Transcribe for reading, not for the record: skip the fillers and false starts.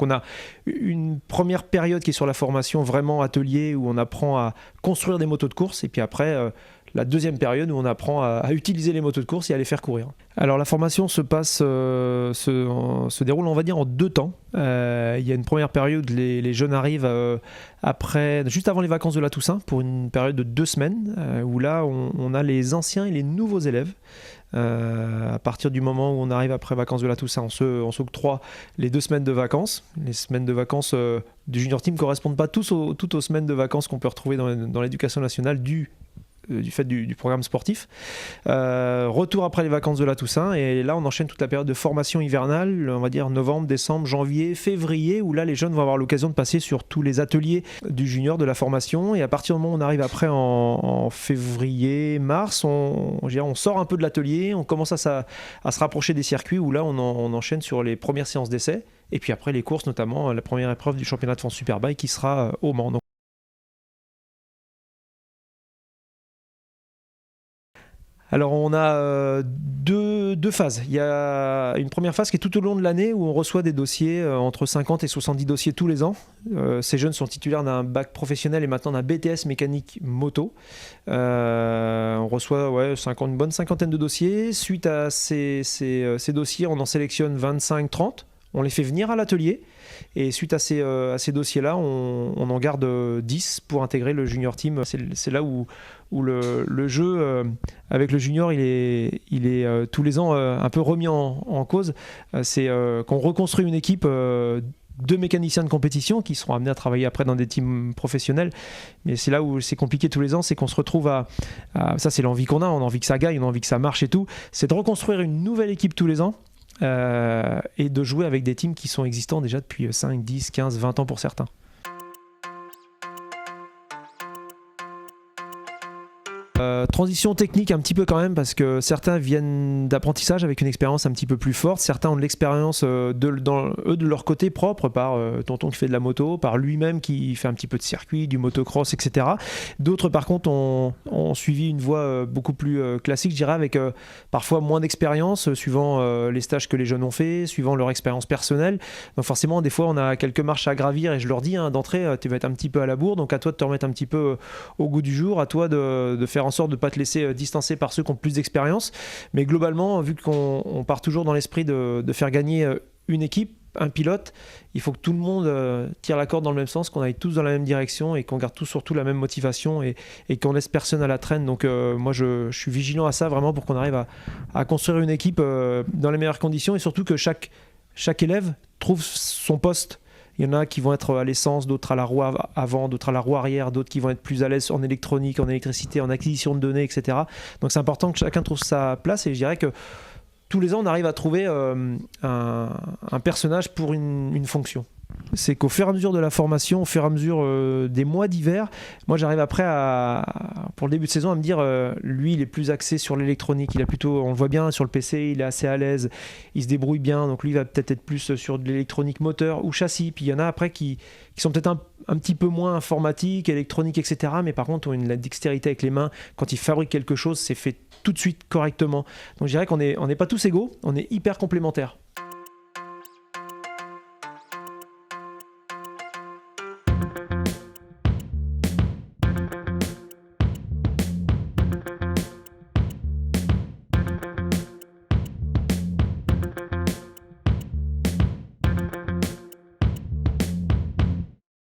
Donc on a une première période qui est sur la formation vraiment atelier où on apprend à construire des motos de course et puis après la deuxième période où on apprend à utiliser les motos de course et à les faire courir. Alors la formation se déroule on va dire en 2 temps. Il y a une première période où les jeunes arrivent juste avant les vacances de la Toussaint pour une période de 2 semaines où là on a les anciens et les nouveaux élèves. À partir du moment où on arrive après vacances de la Toussaint, on s'octroie les 2 semaines de vacances. Les semaines de vacances du junior team ne correspondent pas toutes aux semaines de vacances qu'on peut retrouver dans l'éducation nationale du fait du programme sportif. Retour après les vacances de la Toussaint et là on enchaîne toute la période de formation hivernale, on va dire novembre, décembre, janvier, février, où là les jeunes vont avoir l'occasion de passer sur tous les ateliers du junior, de la formation, et à partir du moment où on arrive après en février, mars, on sort un peu de l'atelier, on commence à se rapprocher des circuits où là on enchaîne sur les premières séances d'essai et puis après les courses, notamment la première épreuve du championnat de France Superbike qui sera au Mans. Alors on a deux phases. Il y a une première phase qui est tout au long de l'année où on reçoit des dossiers, entre 50 et 70 dossiers tous les ans. Ces jeunes sont titulaires d'un bac professionnel et maintenant d'un BTS mécanique moto. On reçoit une bonne cinquantaine de dossiers. Suite à ces dossiers, on en sélectionne 25-30. On les fait venir à l'atelier et suite à ces dossiers-là, on en garde 10 pour intégrer le junior team. C'est là où le jeu avec le junior, il est tous les ans un peu remis en cause. C'est qu'on reconstruit une équipe de mécaniciens de compétition qui seront amenés à travailler après dans des teams professionnels. Mais c'est là où c'est compliqué tous les ans, c'est qu'on se retrouve ça c'est l'envie qu'on a, on a envie que ça gagne, on a envie que ça marche et tout. C'est de reconstruire une nouvelle équipe tous les ans. Et de jouer avec des teams qui sont existants déjà depuis 5, 10, 15, 20 ans pour certains. Transition technique un petit peu quand même parce que certains viennent d'apprentissage avec une expérience un petit peu plus forte, certains ont de l'expérience de leur côté propre par tonton qui fait de la moto, par lui-même qui fait un petit peu de circuit, du motocross, etc. D'autres par contre ont suivi une voie beaucoup plus classique, je dirais, avec parfois moins d'expérience suivant les stages que les jeunes ont fait, suivant leur expérience personnelle. Donc forcément des fois on a quelques marches à gravir et je leur dis d'entrée tu vas être un petit peu à la bourre, donc à toi de te remettre un petit peu au goût du jour, à toi de faire en sorte de ne pas te laisser distancer par ceux qui ont plus d'expérience. Mais globalement, vu qu'on part toujours dans l'esprit de faire gagner une équipe, un pilote, il faut que tout le monde tire la corde dans le même sens, qu'on aille tous dans la même direction et qu'on garde tous surtout la même motivation et qu'on laisse personne à la traîne. Donc moi je suis vigilant à ça vraiment pour qu'on arrive à construire une équipe dans les meilleures conditions et surtout que chaque élève trouve son poste. Il y en a qui vont être à l'essence, d'autres à la roue avant, d'autres à la roue arrière, d'autres qui vont être plus à l'aise en électronique, en électricité, en acquisition de données, etc. Donc c'est important que chacun trouve sa place et je dirais que tous les ans on arrive à trouver un personnage pour une fonction. C'est qu'au fur et à mesure de la formation, au fur et à mesure des mois d'hiver, moi j'arrive après pour le début de saison à me dire lui il est plus axé sur l'électronique, il a plutôt, on le voit bien sur le PC, il est assez à l'aise, il se débrouille bien, donc lui il va peut-être être plus sur de l'électronique moteur ou châssis. Puis il y en a après qui sont peut-être un petit peu moins informatique, électronique, etc. Mais par contre ont la dextérité avec les mains. Quand ils fabriquent quelque chose, c'est fait tout de suite correctement. Donc je dirais qu'on n'est pas tous égaux, on est hyper complémentaires.